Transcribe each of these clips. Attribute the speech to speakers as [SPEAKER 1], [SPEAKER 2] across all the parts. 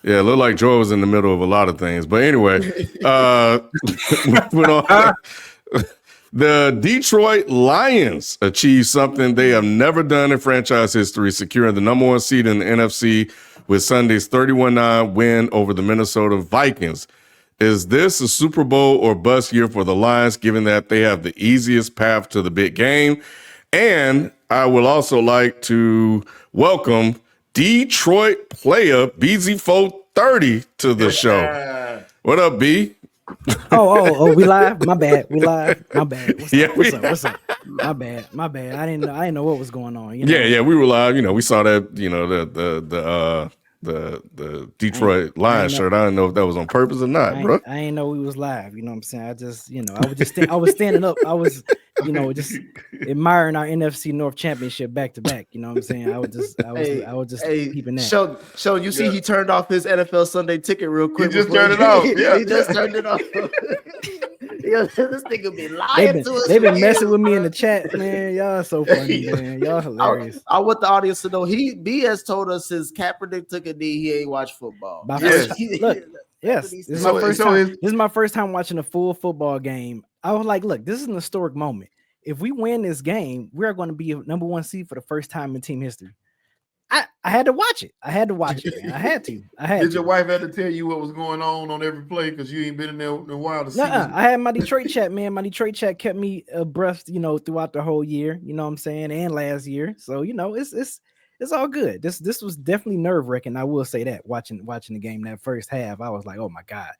[SPEAKER 1] Yeah, it looked like Joy was in the middle of a lot of things. But anyway, moving on. The Detroit Lions achieved something they have never done in franchise history, securing the number 1 seed in the NFC with Sunday's 31-9 win over the Minnesota Vikings. Is this a Super Bowl or bust year for the Lions, given that they have the easiest path to the big game? And I would also like to welcome Detroit player Beezy430 to the show. What up, B?
[SPEAKER 2] We live. My bad. We live. My bad. What's up? My bad. I didn't know what was going on. You know?
[SPEAKER 1] Yeah, we were live. We saw that. The Detroit Lions shirt. I didn't know if that was on purpose or not, bro.
[SPEAKER 2] I didn't know we was live. You know what I'm saying? I just, I was standing up. I was, just admiring our NFC North Championship back to back. You know what I'm saying? I was just keeping that.
[SPEAKER 3] Show you see he turned off his NFL Sunday ticket real quick.
[SPEAKER 4] He just turned it off. Yeah,
[SPEAKER 3] he just turned it off. This nigga be lying to us.
[SPEAKER 2] They've been messing with me in the chat, man. Y'all so funny, man. Y'all hilarious.
[SPEAKER 3] I want the audience to know B has told us since Kaepernick took a knee, he ain't watched football.
[SPEAKER 2] Yes. This is my first time watching a full football game. I was like, look, this is an historic moment. If we win this game, we are going to be a number 1 seed for the first time in team history. I had to watch it. Man. I had to.
[SPEAKER 4] Did your wife have to tell you what was going on every play because you ain't been in there in a while to see?
[SPEAKER 2] I had my Detroit chat, man. My Detroit chat kept me abreast, throughout the whole year. You know what I'm saying, and last year. So it's all good. This was definitely nerve-wracking. I will say that watching the game that first half, I was like, oh my god,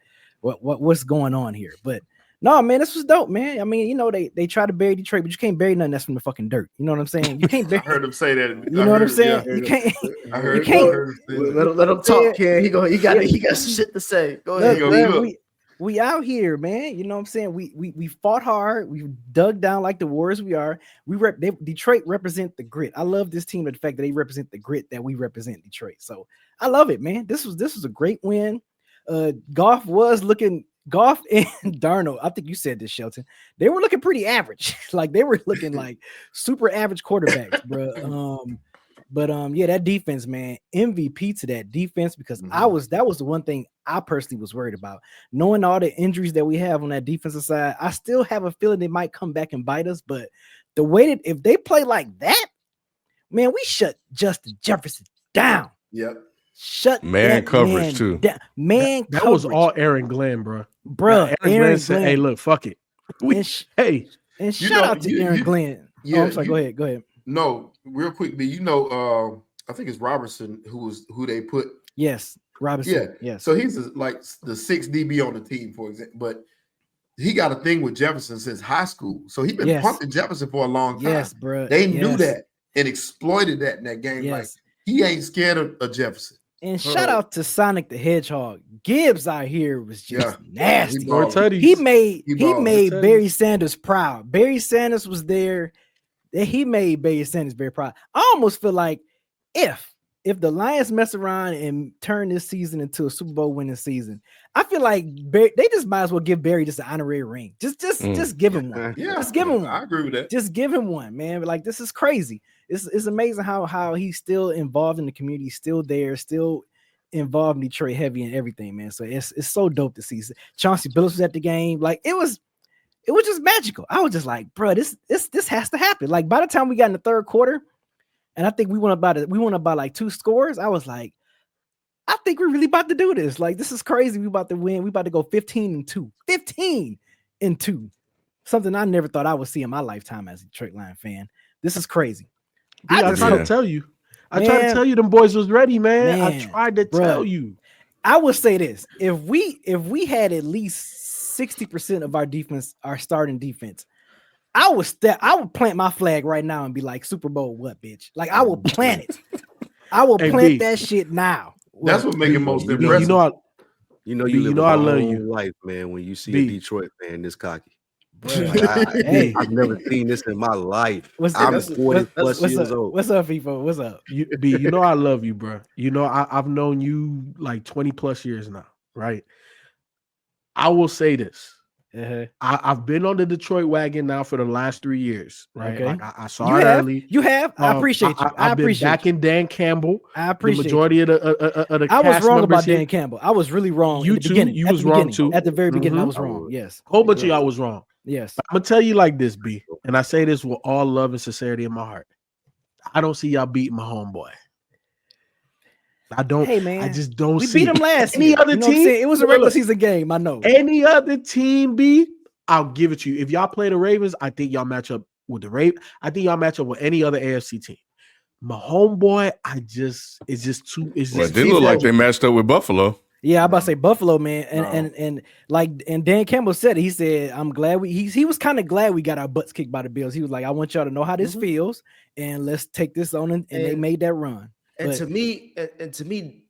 [SPEAKER 2] what's going on here? But no, man, this was dope, man. I mean, they try to bury Detroit, but you can't bury nothing that's from the fucking dirt. You know what I'm saying? You can't bury.
[SPEAKER 4] I heard him say that.
[SPEAKER 2] You know what I'm saying? You can't. You can't.
[SPEAKER 3] Let him talk, Ken. He got some shit to say. Go ahead.
[SPEAKER 2] We out here, man. You know what I'm saying? We fought hard. We dug down like the warriors we are. Detroit represent the grit. I love this team, the fact that they represent the grit that we represent Detroit. So I love it, man. This was a great win. Goff and Darnold, I think you said this, Shelton. They were looking pretty average. Like they were looking like super average quarterbacks, bro. But that defense, man, MVP to that defense, because that was the one thing I personally was worried about. Knowing all the injuries that we have on that defensive side, I still have a feeling they might come back and bite us. But the way that if they play like that, man, we shut Justin Jefferson down.
[SPEAKER 4] Yep.
[SPEAKER 2] Shut
[SPEAKER 1] man coverage too.
[SPEAKER 2] That
[SPEAKER 5] was all Aaron Glenn, bro.
[SPEAKER 2] Aaron Glenn said,
[SPEAKER 5] "Hey, look, fuck it."
[SPEAKER 2] And shout out to Aaron Glenn. Yeah, I'm sorry. Go ahead.
[SPEAKER 4] No, real quick, B. I think it's Robertson who they put.
[SPEAKER 2] Yes, Robinson. Yeah.
[SPEAKER 4] So he's like the 6 DB on the team, for example. But he got a thing with Jefferson since high school. So he's been punting Jefferson for a long time.
[SPEAKER 2] Yes, bro.
[SPEAKER 4] They knew that and exploited that in that game.
[SPEAKER 2] Yes.
[SPEAKER 4] Like he ain't scared of Jefferson.
[SPEAKER 2] And shout out to Sonic the Hedgehog. Gibbs out here was just nasty. He made Barry Sanders proud. Barry Sanders was there. He made Barry Sanders very proud. I almost feel like if the Lions mess around and turn this season into a Super Bowl winning season, I feel like they just might as well give Barry just an honorary ring. Just give him one.
[SPEAKER 4] Yeah,
[SPEAKER 2] just give him one.
[SPEAKER 4] I agree with that.
[SPEAKER 2] Just give him one, man. Like this is crazy. It's amazing how he's still involved in the community, still there, still involved in Detroit heavy and everything, man. So it's so dope to see. Chauncey Billups was at the game. Like it was just magical. I was just like, bro, this has to happen. Like by the time we got in the third quarter, and I think we went about like 2 scores. I was like, I think we're really about to do this. Like this is crazy. We about to win. We about to go 15-2. 15-2. Something I never thought I would see in my lifetime as a Detroit Lion fan. This is crazy.
[SPEAKER 5] I tried to tell you. I tried to tell you them boys was ready, man. I tried to tell you.
[SPEAKER 2] I would say this. If we had at least 60% of our defense, our starting defense, I would plant my flag right now and be like, Super Bowl what, bitch? Like I will plant it. I will plant that shit now.
[SPEAKER 4] That's what makes it most impressive.
[SPEAKER 6] You know I love you, life, man. When you see a Detroit fan this cocky. I've never seen this in my life. I'm 40 plus years old.
[SPEAKER 2] What's up, people? What's up?
[SPEAKER 5] You know I love you, bro. You know I've known you like 20 plus years now, right? I will say this. I've been on the Detroit wagon now for the last 3 years. Right,
[SPEAKER 2] okay.
[SPEAKER 5] I saw it early.
[SPEAKER 2] You have. I appreciate you.
[SPEAKER 5] I've been backing Dan Campbell.
[SPEAKER 2] I appreciate
[SPEAKER 5] the majority of the.
[SPEAKER 2] I was wrong about
[SPEAKER 5] here.
[SPEAKER 2] Dan Campbell. I was really wrong.
[SPEAKER 5] You
[SPEAKER 2] in the
[SPEAKER 5] too.
[SPEAKER 2] beginning.
[SPEAKER 5] You was wrong too.
[SPEAKER 2] At the very beginning, I was wrong. Yes.
[SPEAKER 5] A whole bunch of y'all was wrong.
[SPEAKER 2] Yes.
[SPEAKER 5] But I'm gonna tell you like this, B, and I say this with all love and sincerity in my heart. I don't see y'all beating my homeboy. I don't. Hey man, I just don't see.
[SPEAKER 2] We beat him last year. Other team. It was a regular season game. I know.
[SPEAKER 5] Any other team, B, I'll give it to you. If y'all play the Ravens, I think y'all match up with the Ravens. I think y'all match up with any other AFC team. My homeboy, it's just too. It
[SPEAKER 1] didn't look like they matched up with Buffalo.
[SPEAKER 2] Yeah, I'm about to say Buffalo, man, and Dan Campbell said it. He said, "I'm glad he was kind of glad we got our butts kicked by the Bills." He was like, "I want y'all to know how this feels, and let's take this on." And they made that run.
[SPEAKER 3] And to me,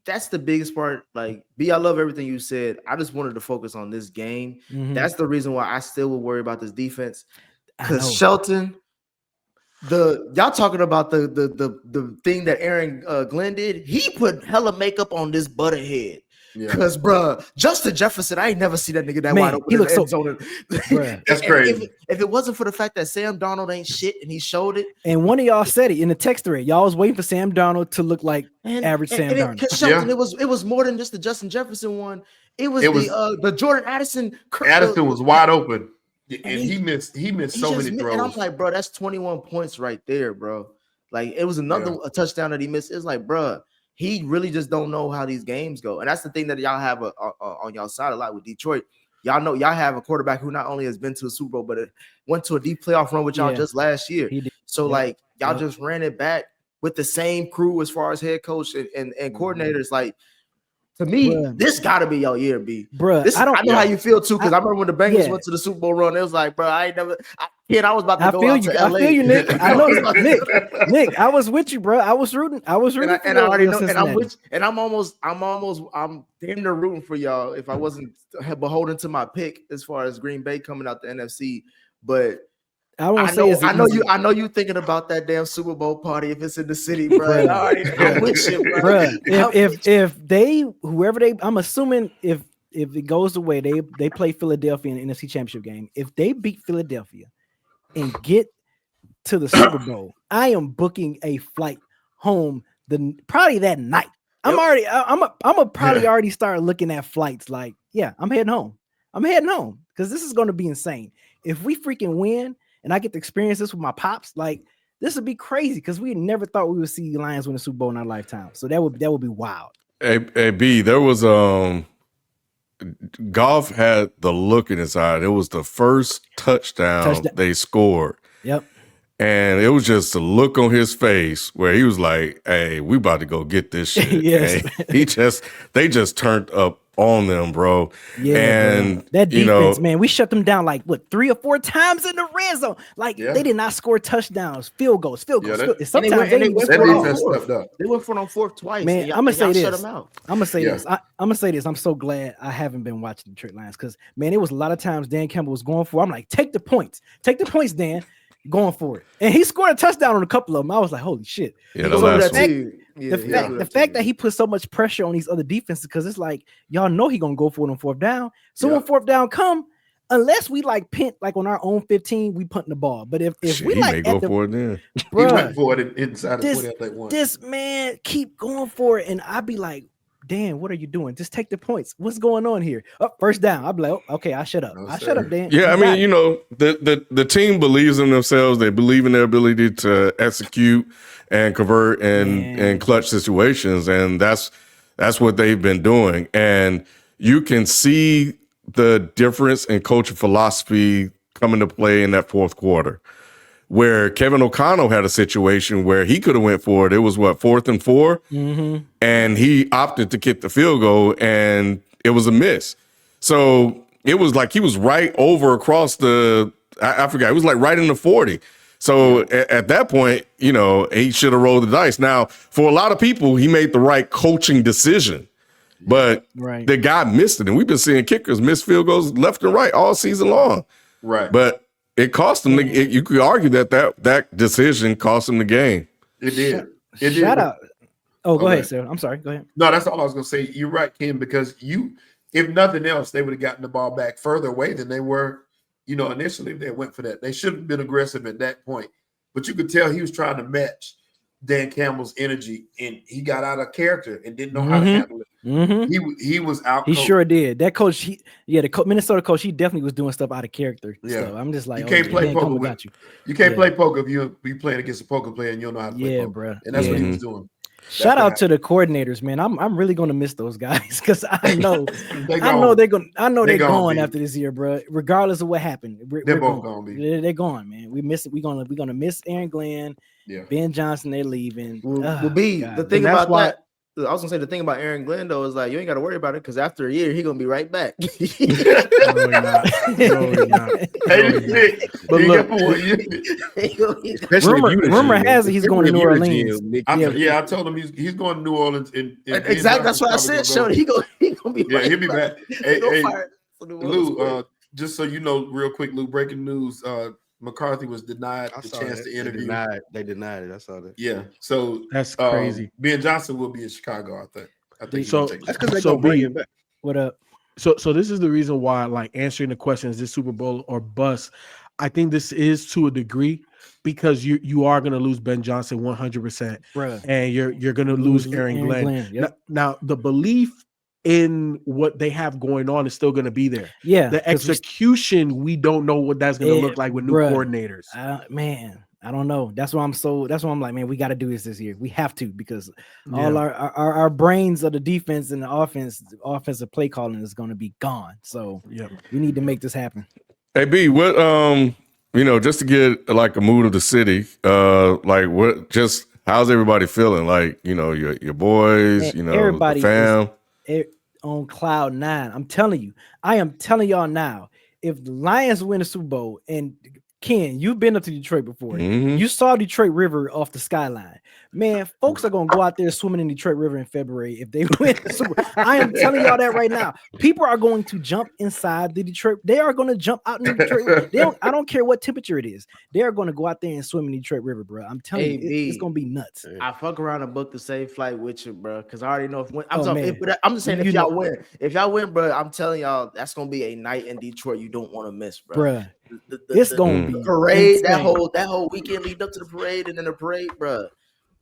[SPEAKER 3] that's the biggest part. Like, B, I love everything you said. I just wanted to focus on this game. That's the reason why I still would worry about this defense. Because Shelton, y'all talking about the thing that Aaron Glenn did. He put hella makeup on this butterhead. Because, bro, Justin Jefferson, I ain't never seen that nigga that wide open.
[SPEAKER 2] He looks so
[SPEAKER 3] zone.
[SPEAKER 4] That's crazy.
[SPEAKER 3] If it wasn't for the fact that Sam Darnold ain't shit and he showed it.
[SPEAKER 2] And one of y'all said it in the text thread. Y'all was waiting for Sam Darnold to look like average Sam Darnold.
[SPEAKER 3] Because Shelton, it was more than just the Justin Jefferson one. It was the Jordan Addison.
[SPEAKER 4] Addison was wide open. And he missed so many throws.
[SPEAKER 3] And I'm like, bro, that's 21 points right there, bro. Like, it was another a touchdown that he missed. It's like, bro, he really just don't know how these games go. And that's the thing that y'all have on y'all side a lot with Detroit. Y'all know y'all have a quarterback who not only has been to a Super Bowl, but it went to a deep playoff run with y'all just last year. So, like, y'all just ran it back with the same crew as far as head coach and coordinators. Like, to me, this got to be your year, B.
[SPEAKER 2] Bruh,
[SPEAKER 3] I know how you feel, too, because I remember when the Bengals went to the Super Bowl run, it was like, bro, I was about to go out to LA.
[SPEAKER 2] I feel you, Nick. I know, Nick, I was with you, bro. I was rooting.
[SPEAKER 3] And I already know, and I'm damn near rooting for y'all if I wasn't beholden to my pick as far as Green Bay coming out the NFC. But I know you thinking about that damn Super Bowl party if it's in the city, bro. I'm with you, bro.
[SPEAKER 2] I'm assuming if it goes the way they play Philadelphia in the NFC Championship game, if they beat Philadelphia and get to the Super Bowl, I am booking a flight home probably that night. I'm probably already start looking at flights. Like, I'm heading home because this is going to be insane. If we freaking win and I get to experience this with my pops, like, this would be crazy because we never thought we would see the Lions win the Super Bowl in our lifetime. So that would be wild.
[SPEAKER 1] Hey B, there was Goff had the look in his eye. It was the first touchdown they scored.
[SPEAKER 2] Yep.
[SPEAKER 1] And it was just a look on his face where he was like, "Hey, we about to go get this shit."
[SPEAKER 2] Yes.
[SPEAKER 1] They just turned up on them, bro.
[SPEAKER 2] Yeah,
[SPEAKER 1] and
[SPEAKER 2] bro. That defense, man, we shut them down like 3 or 4 times in the red zone. Like, they did not score touchdowns, field goals. Sometimes they went
[SPEAKER 3] for it on fourth twice.
[SPEAKER 2] Man, I'm gonna say this. I'm gonna say this. I'm gonna say this. I'm so glad I haven't been watching the Detroit Lions because, man, it was a lot of times Dan Campbell was going for. I'm like, take the points, Dan. Going for it, and he scored a touchdown on a couple of them. I was like, "Holy shit!"
[SPEAKER 1] Yeah,
[SPEAKER 2] the fact that he put so much pressure on these other defenses because it's like y'all know he gonna go for it on fourth down. So when fourth down come, unless we like pint like on our own 15, we punting the ball. But if we
[SPEAKER 1] he
[SPEAKER 2] like
[SPEAKER 1] may go for it then,
[SPEAKER 4] he went for it inside
[SPEAKER 2] this,
[SPEAKER 4] of 20 1.
[SPEAKER 2] This man keep going for it, and I'd be like, Dan, what are you doing? Just take the points. What's going on here? First down. I'll be like, okay, I shut up. Shut up, Dan.
[SPEAKER 1] Yeah, I mean, the team believes in themselves. They believe in their ability to execute and convert in clutch situations, and that's what they've been doing. And you can see the difference in coaching philosophy come into play in that fourth quarter, where Kevin O'Connell had a situation where he could have went for it. It was 4th and 4, and he opted to kick the field goal, and it was a miss. So it was like he was right over across I forgot. It was like right in the 40. So at that point, he should have rolled the dice. Now, for a lot of people, he made the right coaching decision, but the guy missed it, and we've been seeing kickers miss field goals left and right all season long.
[SPEAKER 4] Right,
[SPEAKER 1] but it cost him. You could argue that decision cost him the game.
[SPEAKER 4] It did.
[SPEAKER 2] Shout out. Oh, go ahead, sir. I'm sorry. Go ahead.
[SPEAKER 4] No, that's all I was going to say. You're right, Kim, because if nothing else, they would have gotten the ball back further away than they were, initially if they went for that. They should have been aggressive at that point. But you could tell he was trying to match Dan Campbell's energy, and he got out of character and didn't know how to handle it. He was out.
[SPEAKER 2] He sure did. That coach, the Minnesota coach, he definitely was doing stuff out of character.
[SPEAKER 4] Yeah,
[SPEAKER 2] stuff. I'm just like,
[SPEAKER 4] you can't play poker. You can't play poker if you playing against a poker player and you don't know how to play poker.
[SPEAKER 2] Bro.
[SPEAKER 4] And that's what he was doing.
[SPEAKER 2] Shout out to the coordinators, man. I'm really gonna miss those guys because I know they're going after this year, bro. Regardless of what happened,
[SPEAKER 4] they're both gonna be.
[SPEAKER 2] They're going, man. We're gonna miss Aaron Glenn.
[SPEAKER 4] Yeah.
[SPEAKER 2] Ben Johnson, they're leaving.
[SPEAKER 3] The thing about that. I was gonna say the thing about Aaron Glenn though is like you ain't got to worry about it because after a year he's gonna be right back.
[SPEAKER 5] No, he's not.
[SPEAKER 4] But look,
[SPEAKER 2] rumor has it he's going to New Orleans.
[SPEAKER 4] I told him he's going to New Orleans.
[SPEAKER 3] Exactly, that's what I said. Show he gonna be back.
[SPEAKER 4] He'll be back. Hey, Lou, just so you know, real quick, Lou, breaking news. McCarthy was denied the chance to interview.
[SPEAKER 6] They denied it. I saw that.
[SPEAKER 4] Yeah, so
[SPEAKER 5] that's crazy.
[SPEAKER 4] Ben Johnson will be in Chicago, I think.
[SPEAKER 5] So
[SPEAKER 6] that's because they're bring him back.
[SPEAKER 2] What up?
[SPEAKER 5] So this is the reason why, like, answering the question, is this Super Bowl or bust? I think this is to a degree because you are going to lose Ben Johnson 100%, and you're going to lose Aaron Glenn.
[SPEAKER 2] Yep.
[SPEAKER 5] Now the belief in what they have going on is still going to be there.
[SPEAKER 2] Yeah,
[SPEAKER 5] the execution, we don't know what that's going to look like with new coordinators.
[SPEAKER 2] Man, I don't know. That's why I'm like, man, we got to do this year. We have to because all our brains of the defense and the offensive play calling is going to be gone. So we need to make this happen.
[SPEAKER 1] Hey B, what just to get like a mood of the city, how's everybody feeling? Like, your boys,
[SPEAKER 2] everybody,
[SPEAKER 1] the fam.
[SPEAKER 2] On cloud nine. I am telling y'all now, if the Lions win the Super Bowl, and Ken, you've been up to Detroit before. You saw Detroit River off the skyline. Man, folks are gonna go out there swimming in Detroit River in February if they win the Super Bowl. I am telling y'all that right now. People are going to jump inside the Detroit. They are going to jump out in the Detroit River. I don't care what temperature it is. They are going to go out there and swim in the Detroit River, bro. I'm telling you, it's gonna be nuts.
[SPEAKER 3] I fuck around and book the same flight with you, bro, because I already know I'm just saying if y'all win, bro, I'm telling y'all that's gonna be a night in Detroit you don't want to miss, bro.
[SPEAKER 2] It's gonna be
[SPEAKER 3] parade. That whole weekend lead up to the parade, and then the parade, bro.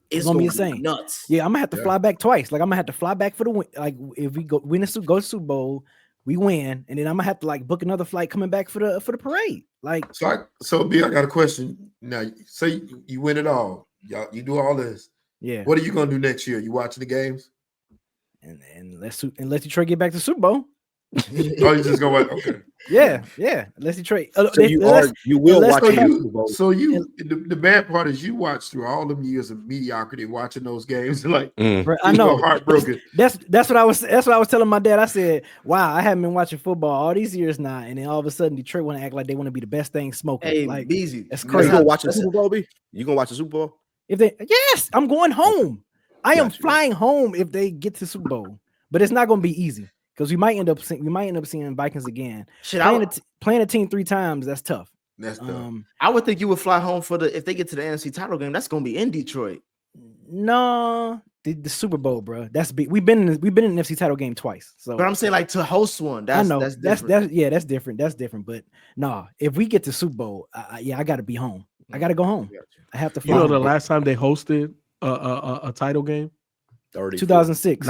[SPEAKER 3] It's gonna be insane.
[SPEAKER 2] Nuts. Yeah, I'm gonna have to fly back twice. Like I'm gonna have to fly back for the win. Like if we go to Super Bowl, we win, and then I'm gonna have to like book another flight coming back for the parade. Like
[SPEAKER 4] so B, I got a question. Now, say you win it all. Y'all, you do all this.
[SPEAKER 2] Yeah.
[SPEAKER 4] What are you gonna do next year? You watching the games?
[SPEAKER 2] And let's Detroit get back to Super Bowl.
[SPEAKER 4] Oh, you just go watch? Okay.
[SPEAKER 2] Yeah. Let's Detroit.
[SPEAKER 6] So you will watch the Super Bowl.
[SPEAKER 4] So the bad part is you watch through all them years of mediocrity watching those games. Like
[SPEAKER 2] I know,
[SPEAKER 4] heartbroken.
[SPEAKER 2] That's what I was telling my dad. I said, "Wow, I haven't been watching football all these years now, and then all of a sudden Detroit want to act like they want to be the best thing smoking."
[SPEAKER 3] Hey,
[SPEAKER 2] like
[SPEAKER 3] Beezy,
[SPEAKER 2] that's crazy.
[SPEAKER 6] You gonna watch the Super Bowl, B? You gonna watch the Super Bowl?
[SPEAKER 2] Yes, I'm going home. I am flying home if they get to Super Bowl, but it's not going to be easy. Because we might end up seeing Vikings again. Playing a team 3 times, that's tough.
[SPEAKER 4] That's tough.
[SPEAKER 3] I would think you would fly home if they get to the NFC title game. That's gonna be in Detroit.
[SPEAKER 2] No, the Super Bowl, bro. That's big. We've been in the NFC title game twice. So,
[SPEAKER 3] but I'm saying like to host one.
[SPEAKER 2] That's different. That's different. But nah, if we get to Super Bowl, I got to be home. I got to go home. I have to. Fly home.
[SPEAKER 5] The last time they hosted a title game,
[SPEAKER 2] 2006.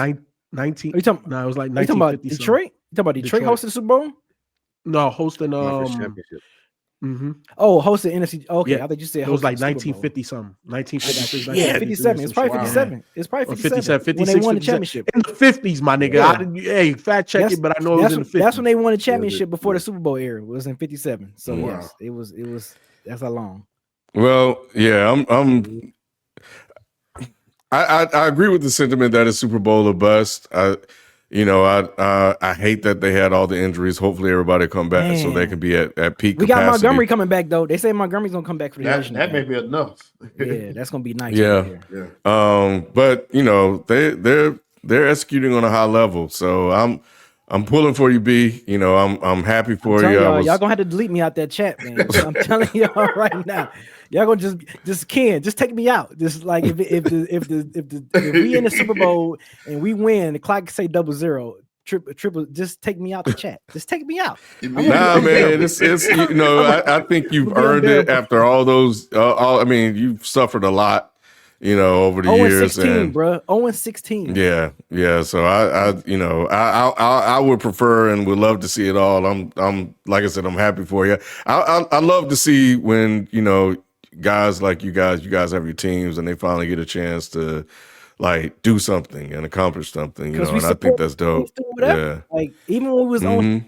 [SPEAKER 5] 19.
[SPEAKER 2] Are you talking?
[SPEAKER 5] No, it was like 1950.
[SPEAKER 2] You talking about Detroit? You talking about Detroit hosting the Super Bowl?
[SPEAKER 5] No, hosting
[SPEAKER 6] championship.
[SPEAKER 2] Oh, hosting NFC. Okay,
[SPEAKER 5] yeah.
[SPEAKER 2] I thought you said
[SPEAKER 5] it was like 1950 something. 1956.
[SPEAKER 2] Yeah, 57. It's probably 57. Wow. It's probably 57.
[SPEAKER 5] 56,
[SPEAKER 2] when they won the championship
[SPEAKER 5] in the 50s, my nigga. Hey, fact check it, but I know it was in the 50s.
[SPEAKER 2] That's when they won the championship before the Super Bowl era. It was in 57. So yes, it was. That's how long.
[SPEAKER 1] Well, yeah, I agree with the sentiment that it's Super Bowl or bust. I hate that they had all the injuries. Hopefully, everybody come back so they can be at peak capacity.
[SPEAKER 2] We got Montgomery coming back though. They say Montgomery's gonna come back for the
[SPEAKER 4] that may be enough.
[SPEAKER 2] Yeah, that's gonna be nice.
[SPEAKER 1] Yeah. But they're executing on a high level. So I'm pulling for you, B. I'm happy for you.
[SPEAKER 2] Y'all gonna have to delete me out that chat, man. I'm telling y'all right now. Y'all gonna just take me out. Just like if we in the Super Bowl and we win, the clock say 00, Triple, just take me out the chat. Just take me out.
[SPEAKER 1] Nah, man, it's I think you've earned it after all those. I mean, you've suffered a lot, over the years.
[SPEAKER 2] 16, bro. 0-16.
[SPEAKER 1] Yeah. So I would prefer and would love to see it all. I'm like I said, I'm happy for you. I love to see when guys like you guys have your teams and they finally get a chance to like do something and accomplish something, and I think that's dope. Yeah.
[SPEAKER 2] Like even when we was on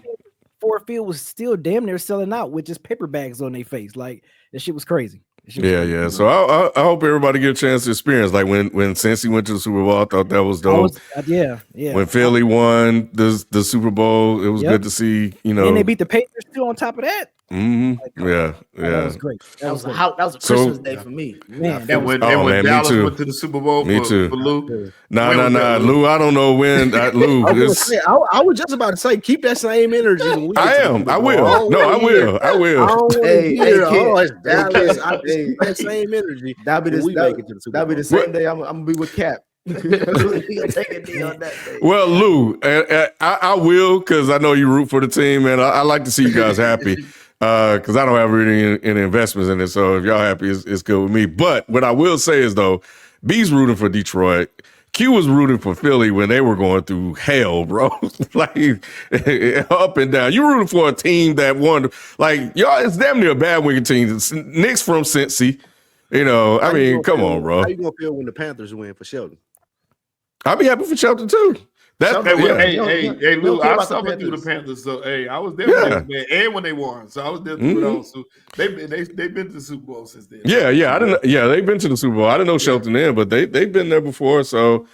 [SPEAKER 2] Ford Field was still damn near selling out with just paper bags on their face. Like that shit was crazy.
[SPEAKER 1] Yeah. So I hope everybody get a chance to experience. Like when Cincy went to the Super Bowl, I thought that was dope.
[SPEAKER 2] Yeah.
[SPEAKER 1] When Philly won the Super Bowl, it was good to see.
[SPEAKER 2] And they beat the Patriots too. On top of that.
[SPEAKER 1] Yeah.
[SPEAKER 2] That was great. That was
[SPEAKER 3] a Christmas day for me,
[SPEAKER 2] man.
[SPEAKER 4] And when Dallas went to the Super Bowl for Lou.
[SPEAKER 1] Nah, Lou. I don't know when. Lou,
[SPEAKER 6] I was just about to say, keep that same energy.
[SPEAKER 1] I am. I will. No, I will. I will.
[SPEAKER 6] I don't want to hear, it's Dallas. I just keep that same energy.
[SPEAKER 3] That'll be the same day I'm gonna be with Cap.
[SPEAKER 1] Well, Lou, I will, because I know you root for the team, and I like to see you guys happy. Because I don't have any investments in it, so if y'all happy, it's good with me. But what I will say is, though, B's rooting for Detroit. Q was rooting for Philly when they were going through hell, bro. Like up and down. You rooting for a team that won. Like y'all, it's damn near a bandwagon team. Nick's from Cincy. I mean, come on, bro.
[SPEAKER 6] How you gonna feel when the Panthers win for Shelton?
[SPEAKER 1] I'll be happy for Shelton too.
[SPEAKER 4] Hey, Lou, I suffered through the Panthers, so I was there when they, and when they won, so I was there through it all. So they've been to the Super Bowl since then.
[SPEAKER 1] Yeah, I didn't. Yeah, they've been to the Super Bowl. I didn't know Shelton then, but they've been there before. So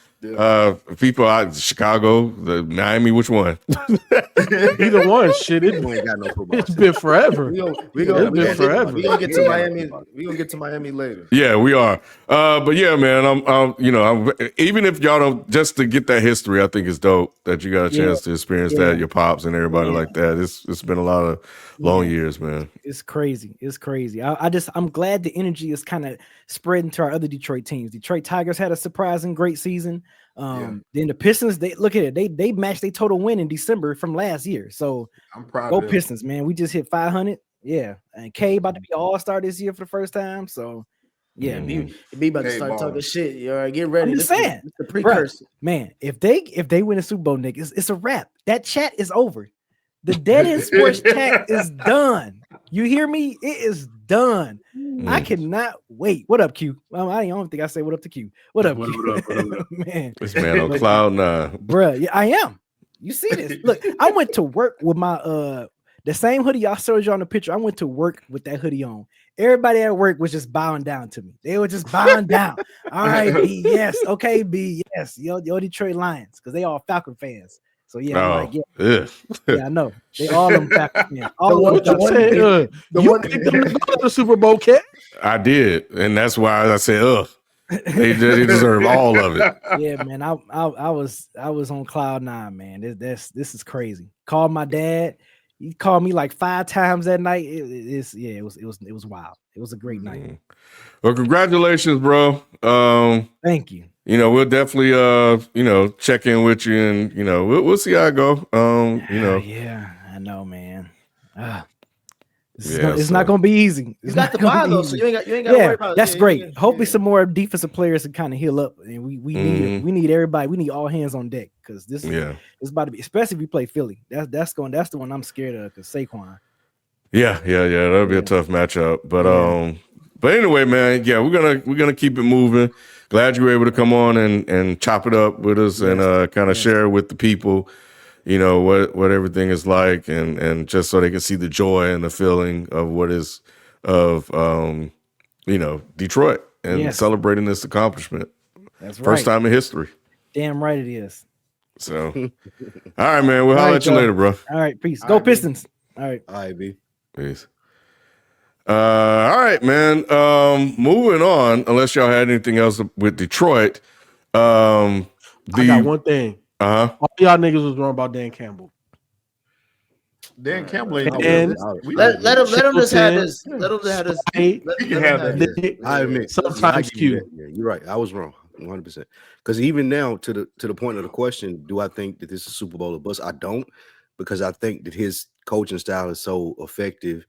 [SPEAKER 1] people out Chicago, the Miami, which one?
[SPEAKER 5] Either one. Shit, it ain't got no football. It's been forever.
[SPEAKER 3] We're gonna get to Miami. We're gonna get to Miami later.
[SPEAKER 1] Yeah, we are. But yeah, man, I'm even if y'all don't, just to get that history, I think it's dope that you got a chance to experience that, your pops and everybody like that. It's been a lot of long years, man.
[SPEAKER 2] It's crazy. I'm glad the energy is kind of spreading to our other Detroit teams. Detroit Tigers had a surprising great season. Then the Pistons, they look at it, they matched their total win in December from last year. So
[SPEAKER 4] I'm proud.
[SPEAKER 2] Go Pistons, man. We just hit 500. Yeah, and K about to be all-star this year for the first time. So yeah,
[SPEAKER 3] be about to start talking shit. You all right? Get ready.
[SPEAKER 2] I'm just saying,
[SPEAKER 3] it's the precursor.
[SPEAKER 2] Man, if they win a Super Bowl, Nick, it's a wrap. That chat is over. The Dead End Sports chat is done. You hear me? It is done. I cannot wait. What up, Q? Well, I don't think I say what up to Q. What up, Q?
[SPEAKER 4] What up?
[SPEAKER 2] Man,
[SPEAKER 1] this man on cloud nine,
[SPEAKER 2] bruh. Yeah, I am. You see this? Look, I went to work with my the same hoodie y'all showed you on the picture. I went to work with that hoodie on. Everybody at work was just bowing down to me. They were just bowing down. All right, B, yes. Okay, B, yes. Yo, Detroit Lions, because they all Falcon fans. So yeah, I'm like, yeah, I know. They all them Falcon fans.
[SPEAKER 5] You picked them to go to the Super Bowl, cat.
[SPEAKER 1] I did, and that's why I said, ugh. They deserve all of it.
[SPEAKER 2] Yeah, man. I was on cloud nine, man. This is crazy. Called my dad. He called me like 5 times that night. It was wild. It was a great night.
[SPEAKER 1] Well, congratulations, bro.
[SPEAKER 2] Thank you.
[SPEAKER 1] We'll definitely check in with you, and we'll see how it go.
[SPEAKER 2] Yeah, I know, man. It's not gonna be easy.
[SPEAKER 3] It's not the buy though, so you ain't got to worry about it.
[SPEAKER 2] That's great. Hopefully some more defensive players can kind of heal up, and we need everybody. We need all hands on deck, because this is about to be, especially if we play Philly. That's the one I'm scared of, because Saquon.
[SPEAKER 1] Yeah, that'll be a tough matchup. But anyway, man, we're gonna keep it moving. Glad you were able to come on and chop it up with us and kind of share with the people, what everything is like, and just so they can see the joy and the feeling of what is of Detroit and celebrating this accomplishment.
[SPEAKER 2] That's right.
[SPEAKER 1] First time in history.
[SPEAKER 2] Damn right it is.
[SPEAKER 1] So, all right, man. We'll holler at you later, bro.
[SPEAKER 2] All right, peace. Go Pistons. All right,
[SPEAKER 6] B.
[SPEAKER 1] Peace. All right, man. Moving on, unless y'all had anything else with Detroit. I
[SPEAKER 5] got one thing.
[SPEAKER 1] All
[SPEAKER 5] y'all niggas was wrong about Dan Campbell.
[SPEAKER 4] Dan Campbell ain't
[SPEAKER 3] let him just have this. Let him have this.
[SPEAKER 4] He can have that.
[SPEAKER 6] I admit.
[SPEAKER 5] Sometimes cute.
[SPEAKER 6] Yeah, you're right. I was wrong. 100%. Because even now, to the point of the question, do I think that this is Super Bowl or bust? I don't, because I think that his coaching style is so effective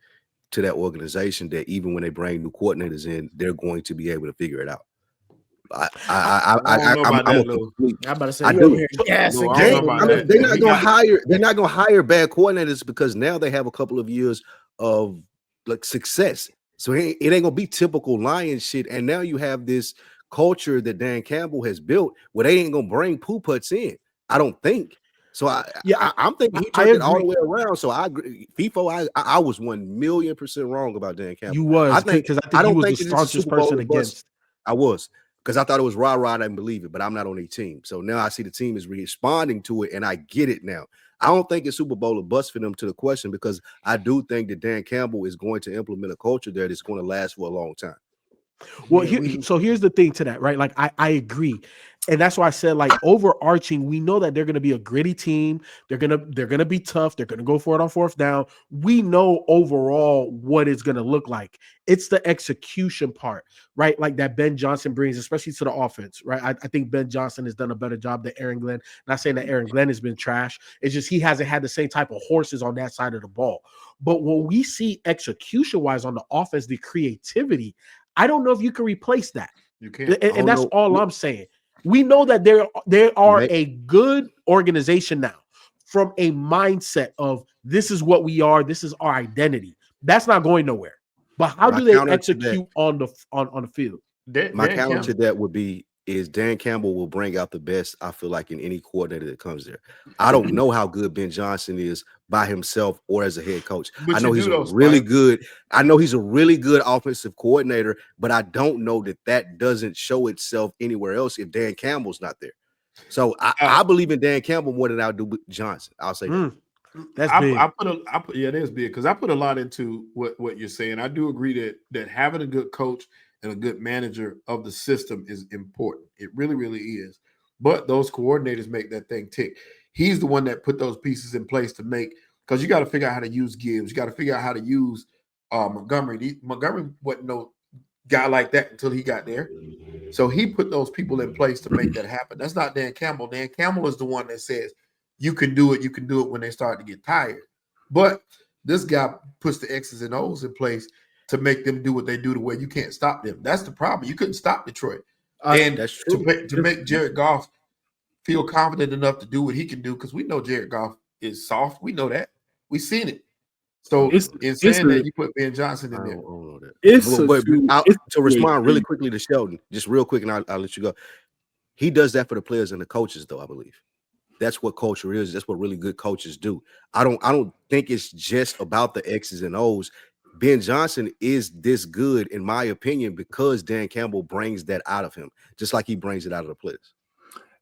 [SPEAKER 6] to that organization that even when they bring new coordinators in, they're going to be able to figure it out.
[SPEAKER 4] I don't know about that, Lou.
[SPEAKER 3] I'm about to say
[SPEAKER 6] I
[SPEAKER 3] you
[SPEAKER 6] do.
[SPEAKER 3] over here gassing.
[SPEAKER 4] No, I don't know about that.
[SPEAKER 6] They're not gonna hire. They're not gonna hire bad coordinators because now they have a couple of years of like success. So it ain't gonna be typical Lions shit. And now you have this culture that Dan Campbell has built where they ain't gonna bring poo putts in. I don't think. So I'm thinking he turned it all the way around. So I agree. FIFO, I was 1,000,000% wrong about Dan Campbell.
[SPEAKER 5] You was,
[SPEAKER 6] I think
[SPEAKER 5] because I don't think the staunchest person against.
[SPEAKER 6] I was. Because I thought it was rah-rah, I didn't believe it, but I'm not on a team. So now I see the team is responding to it, and I get it now. I don't think it's Super Bowl or bust for them to the question, because I do think that Dan Campbell is going to implement a culture there that's going to last for a long time.
[SPEAKER 5] Well, so here's the thing to that, right? Like I agree. And that's why I said, like, overarching, we know that they're going to be a gritty team. They're going to be tough. They're going to go for it on fourth down. We know overall what it's going to look like. It's the execution part, right? Like that Ben Johnson brings, especially to the offense, right? I think Ben Johnson has done a better job than Aaron Glenn. Not saying that Aaron Glenn has been trash. It's just he hasn't had the same type of horses on that side of the ball. But when we see execution-wise on the offense, the creativity, I don't know if you can replace that.
[SPEAKER 4] You can't.
[SPEAKER 5] And that's all I'm saying. We know that they are a good organization now from a mindset of this is what we are, this is our identity. That's not going nowhere. But how do they execute on the field?
[SPEAKER 6] My counter to that would be is Dan Campbell will bring out the best, I feel like, in any coordinator that comes there. I don't know how good Ben Johnson is by himself or as a head coach. I know he's really good. I know he's a really good offensive coordinator, but I don't know that doesn't show itself anywhere else if Dan Campbell's not there. So I believe in Dan Campbell more than I do Johnson. I'll say that.
[SPEAKER 5] That's big.
[SPEAKER 4] It is big, because I put a lot into what you're saying. I do agree that having a good coach and a good manager of the system is important. It really, really is. But those coordinators make that thing tick. He's the one that put those pieces in place to make, because you got to figure out how to use Gibbs. You got to figure out how to use Montgomery. Montgomery wasn't no guy like that until he got there. So he put those people in place to make that happen. That's not Dan Campbell. Dan Campbell is the one that says, you can do it. You can do it when they start to get tired. But this guy puts the X's and O's in place to make them do what they do to where you can't stop them. That's the problem. You couldn't stop Detroit. And that's true. To make Jared Goff feel confident enough to do what he can do, because we know Jared Goff is soft. We know that. We've seen it. So in saying that, you put Ben Johnson in there. To respond really quickly to Sheldon, just real quick, and I'll let you go. He does that for the players and the coaches, though, I believe. That's what culture is. That's what really good coaches do. I don't think it's just about the X's and O's. Ben Johnson is this good, in my opinion, because Dan Campbell brings that out of him, just like he brings it out of the players.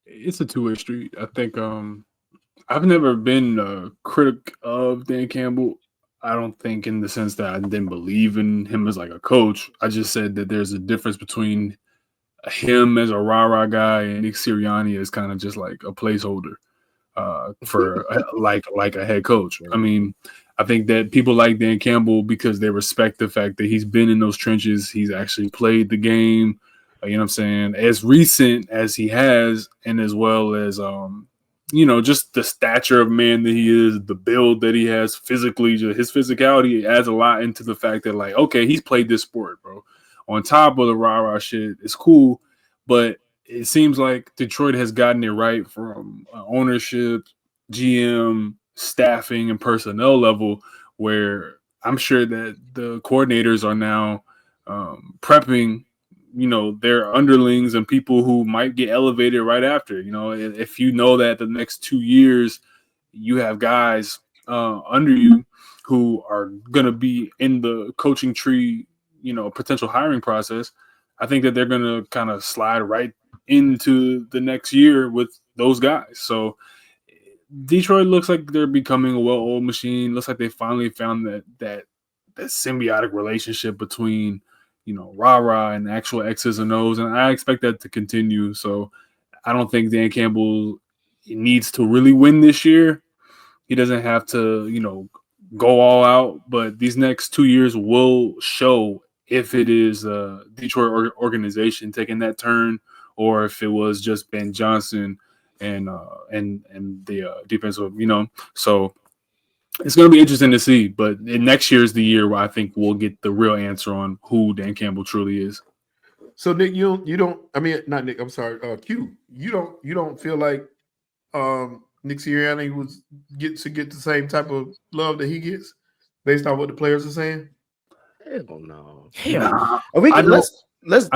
[SPEAKER 7] It's a two-way street. I think I've never been a critic of Dan Campbell. I don't think in the sense that I didn't believe in him as like a coach. I just said that there's a difference between him as a rah-rah guy and Nick Sirianni as kind of just like a placeholder for like a head coach. I mean, I think that people like Dan Campbell because they respect the fact that he's been in those trenches. He's actually played the game, you know what I'm saying, as recent as he has, and as well as, just the stature of man that he is, the build that he has physically, his physicality adds a lot into the fact that, like, okay, he's played this sport, bro. On top of the rah-rah shit, it's cool, but it seems like Detroit has gotten it right from ownership, GM, staffing, and personnel level, where I'm sure that the coordinators are now prepping, their underlings and people who might get elevated right after. If you know that the next 2 years you have guys under you who are going to be in the coaching tree, potential hiring process, I think that they're going to kind of slide right into the next year with those guys. So Detroit looks like they're becoming a well-oiled machine. Looks like they finally found that symbiotic relationship between, rah-rah and actual X's and O's, and I expect that to continue. So I don't think Dan Campbell needs to really win this year. He doesn't have to, go all out, but these next 2 years will show if it is a Detroit organization taking that turn or if it was just Ben Johnson and the defensive, so it's going to be interesting to see. But next year is the year where I think we'll get the real answer on who Dan Campbell truly is.
[SPEAKER 4] So Nick, you don't. I mean, not Nick. I'm sorry, Q. You don't feel like Nick Sirianni was get the same type of love that he gets based on what the players are saying?
[SPEAKER 6] Hell no.
[SPEAKER 3] Hell, let's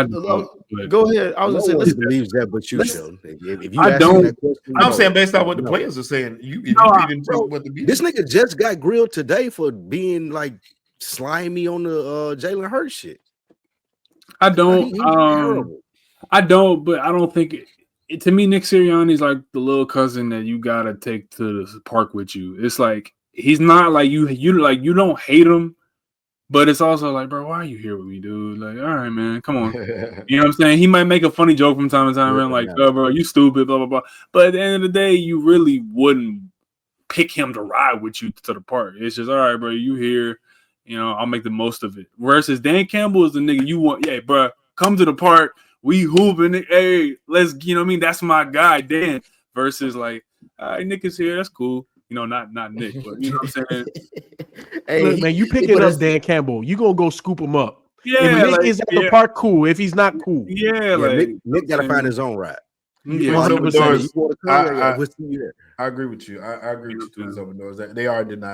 [SPEAKER 3] go ahead. I was
[SPEAKER 6] No
[SPEAKER 3] gonna say,
[SPEAKER 6] one believes that, but you, Sheldon. If you
[SPEAKER 7] I
[SPEAKER 6] ask
[SPEAKER 7] don't.
[SPEAKER 6] me that question,
[SPEAKER 4] I'm saying based on what the players are saying. You feed into what the
[SPEAKER 6] this nigga just got grilled today for being like slimy on the Jalen Hurts shit.
[SPEAKER 7] I don't.
[SPEAKER 6] He's terrible.
[SPEAKER 7] I don't, but I don't think it, to me, Nick Sirianni is like the little cousin that you gotta take to the park with you. It's like he's not like you don't hate him, but it's also like, bro, why are you here with me, dude? Like, all right, man, come on. You know what I'm saying? He might make a funny joke from time to time, and like, oh, bro, you stupid, blah blah blah. But at the end of the day, you really wouldn't pick him to ride with you to the park. It's just, all right, bro, you here. I'll make the most of it. Versus Dan Campbell is the nigga you want. Yeah, bro, come to the park. We hooping. Hey, let's. That's my guy, Dan. Versus like, all right, Nick is here. That's cool. Not Nick, but you know what I'm saying.
[SPEAKER 5] Hey, look, man, you picking up Dan Campbell. You gonna go scoop him up.
[SPEAKER 7] Yeah,
[SPEAKER 5] if Nick is at the park, cool. If he's not, cool.
[SPEAKER 7] Yeah,
[SPEAKER 6] Nick gotta find his own ride.
[SPEAKER 7] Yeah,
[SPEAKER 6] 100%.
[SPEAKER 4] I agree with you. I agree with you. They are in denial.